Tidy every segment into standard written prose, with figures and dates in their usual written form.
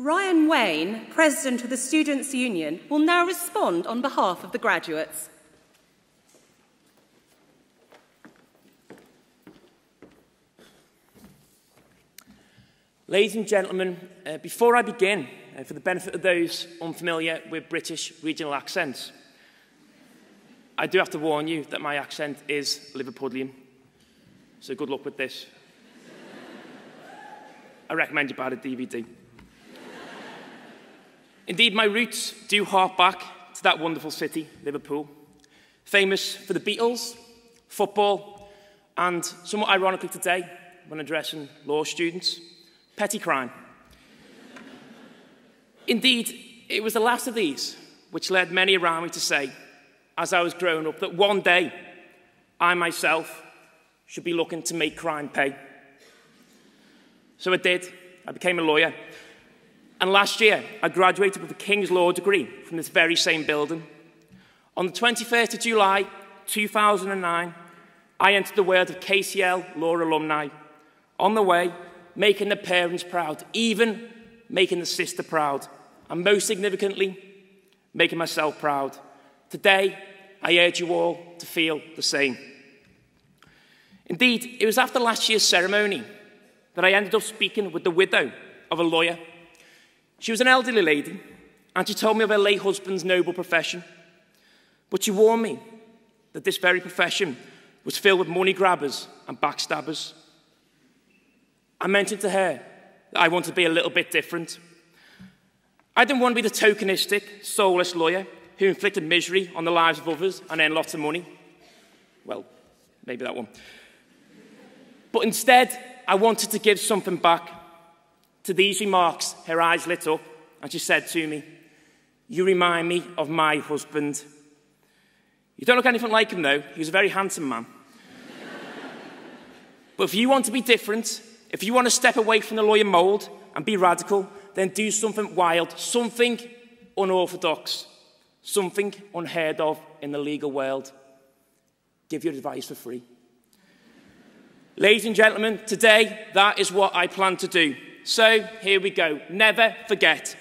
Ryan Wayne, President of the Students' Union, will now respond on behalf of the graduates. Ladies and gentlemen, before I begin, for the benefit of those unfamiliar with British regional accents, I do have to warn you that my accent is Liverpudlian, so good luck with this. I recommend you buy the DVD. Indeed, my roots do hark back to that wonderful city, Liverpool, famous for the Beatles, football, and somewhat ironically today, when addressing law students, petty crime. Indeed, it was the last of these which led many around me to say, as I was growing up, that one day I myself should be looking to make crime pay. So I did. I became a lawyer. And last year, I graduated with a King's Law degree from this very same building. On the 21st of July, 2009, I entered the world of KCL Law alumni. On the way, making the parents proud, even making the sister proud, and most significantly, making myself proud. Today, I urge you all to feel the same. Indeed, it was after last year's ceremony that I ended up speaking with the widow of a lawyer. She was an elderly lady, and she told me of her late husband's noble profession. But she warned me that this very profession was filled with money grabbers and backstabbers. I mentioned to her that I wanted to be a little bit different. I didn't want to be the tokenistic, soulless lawyer who inflicted misery on the lives of others and earned lots of money. Well, maybe that one. But instead, I wanted to give something back. To these remarks, her eyes lit up, and she said to me, "You remind me of my husband." You don't look anything like him, though. He was a very handsome man. But if you want to be different, if you want to step away from the lawyer mould and be radical, then do something wild, something unorthodox, something unheard of in the legal world. Give your advice for free. Ladies and gentlemen, today, that is what I plan to do. So, here we go. Never forget.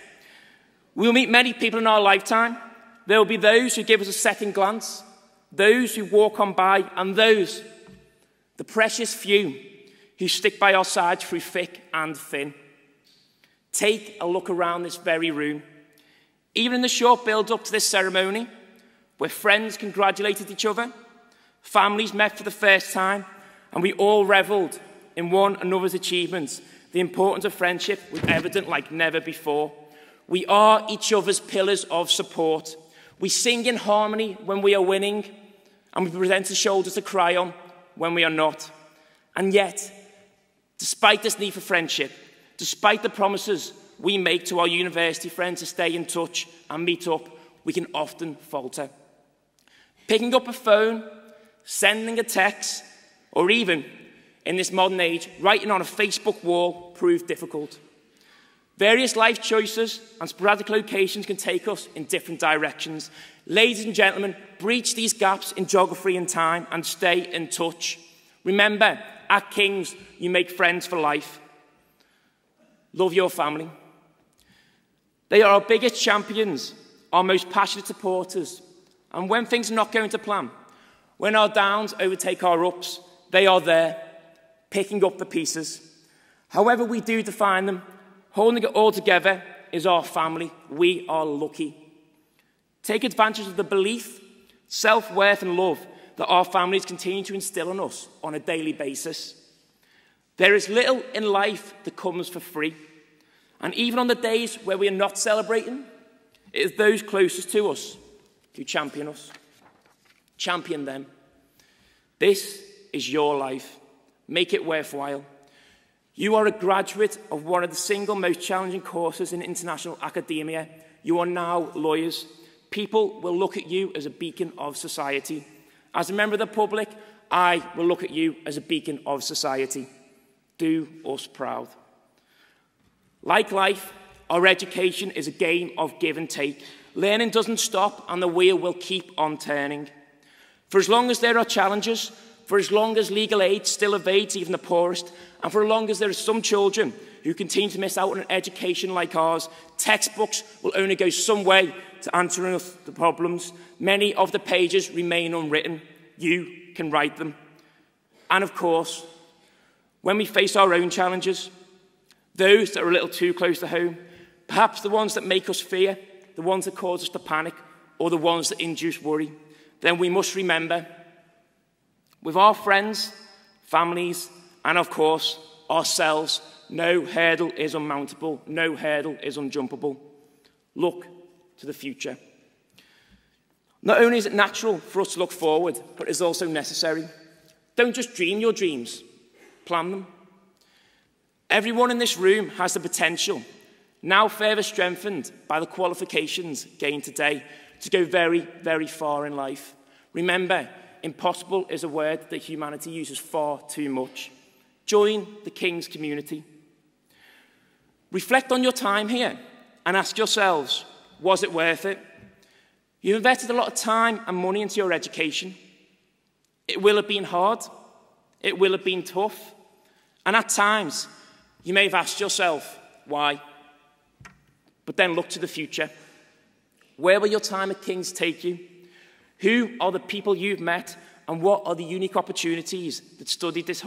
We'll meet many people in our lifetime. There will be those who give us a second glance, those who walk on by, and those, the precious few, who stick by our side through thick and thin. Take a look around this very room. Even in the short build-up to this ceremony, where friends congratulated each other, families met for the first time, and we all revelled in one another's achievements, the importance of friendship was evident like never before. We are each other's pillars of support. We sing in harmony when we are winning, and we present a shoulder to cry on when we are not. And yet, despite this need for friendship, despite the promises we make to our university friends to stay in touch and meet up, we can often falter. Picking up a phone, sending a text, or even, in this modern age, writing on a Facebook wall proved difficult. Various life choices and sporadic locations can take us in different directions. Ladies and gentlemen, breach these gaps in geography and time and stay in touch. Remember, at King's, you make friends for life. Love your family. They are our biggest champions, our most passionate supporters. And when things are not going to plan, when our downs overtake our ups, they are there, picking up the pieces. However we do define them, holding it all together is our family. We are lucky. Take advantage of the belief, self-worth and love that our families continue to instill in us on a daily basis. There is little in life that comes for free. And even on the days where we are not celebrating, it is those closest to us who champion us. Champion them. This is your life. Make it worthwhile. You are a graduate of one of the single most challenging courses in international academia. You are now lawyers. People will look at you as a beacon of society. As a member of the public, I will look at you as a beacon of society. Do us proud. Like life, our education is a game of give and take. Learning doesn't stop and the wheel will keep on turning. For as long as there are challenges, for as long as legal aid still evades even the poorest, and for as long as there are some children who continue to miss out on an education like ours, textbooks will only go some way to answering the problems. Many of the pages remain unwritten. You can write them. And of course, when we face our own challenges, those that are a little too close to home, perhaps the ones that make us fear, the ones that cause us to panic, or the ones that induce worry, then we must remember, with our friends, families, and of course, ourselves, no hurdle is unmountable, no hurdle is unjumpable. Look to the future. Not only is it natural for us to look forward, but it's also necessary. Don't just dream your dreams, plan them. Everyone in this room has the potential, now further strengthened by the qualifications gained today, to go very, very far in life. Remember, impossible is a word that humanity uses far too much. Join the King's community. Reflect on your time here and ask yourselves, was it worth it? You've invested a lot of time and money into your education. It will have been hard. It will have been tough. And at times, you may have asked yourself, why? But then look to the future. Where will your time at King's take you? Who are the people you've met? And what are the unique opportunities that studying this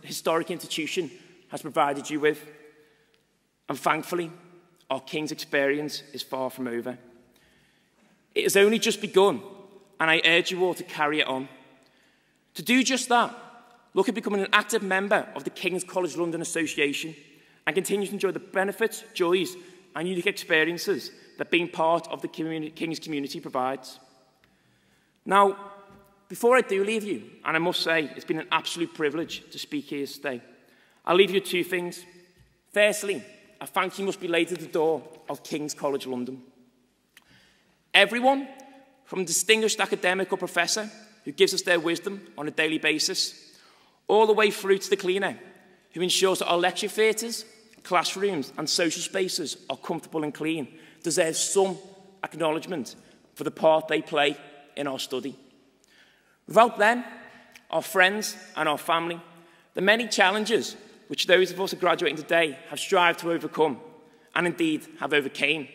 historic institution has provided you with? And thankfully, our King's experience is far from over. It has only just begun, and I urge you all to carry it on. To do just that, look at becoming an active member of the King's College London Association and continue to enjoy the benefits, joys, and unique experiences that being part of the King's community provides. Now, before I do leave you, and I must say it's been an absolute privilege to speak here today, I'll leave you with two things. Firstly, a thank you must be laid at the door of King's College London. Everyone, from a distinguished academic or professor who gives us their wisdom on a daily basis, all the way through to the cleaner who ensures that our lecture theatres, classrooms and social spaces are comfortable and clean, deserves some acknowledgement for the part they play in our study. Without them, our friends and our family, the many challenges which those of us graduating today have strived to overcome, and indeed have overcame,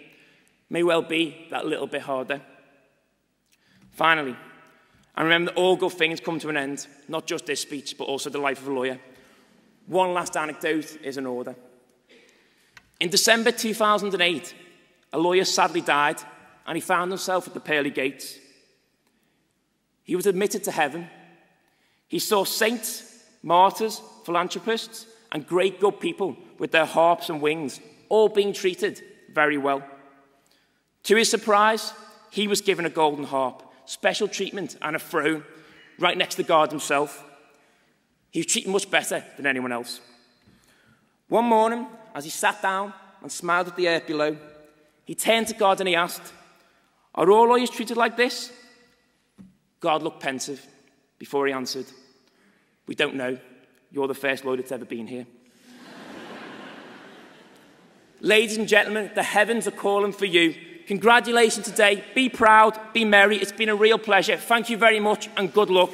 may well be that little bit harder. Finally, and remember that all good things come to an end, not just this speech, but also the life of a lawyer. One last anecdote is in order. In December 2008, a lawyer sadly died, and he found himself at the pearly gates. He was admitted to heaven. He saw saints, martyrs, philanthropists, and great good people with their harps and wings, all being treated very well. To his surprise, he was given a golden harp, special treatment and a throne, right next to God himself. He was treated much better than anyone else. One morning, as he sat down and smiled at the earth below, he turned to God and he asked, "Are all lawyers treated like this?" God looked pensive before he answered, "We don't know. You're the first lawyer that's ever been here." Ladies and gentlemen, the heavens are calling for you. Congratulations today. Be proud, be merry. It's been a real pleasure. Thank you very much and good luck.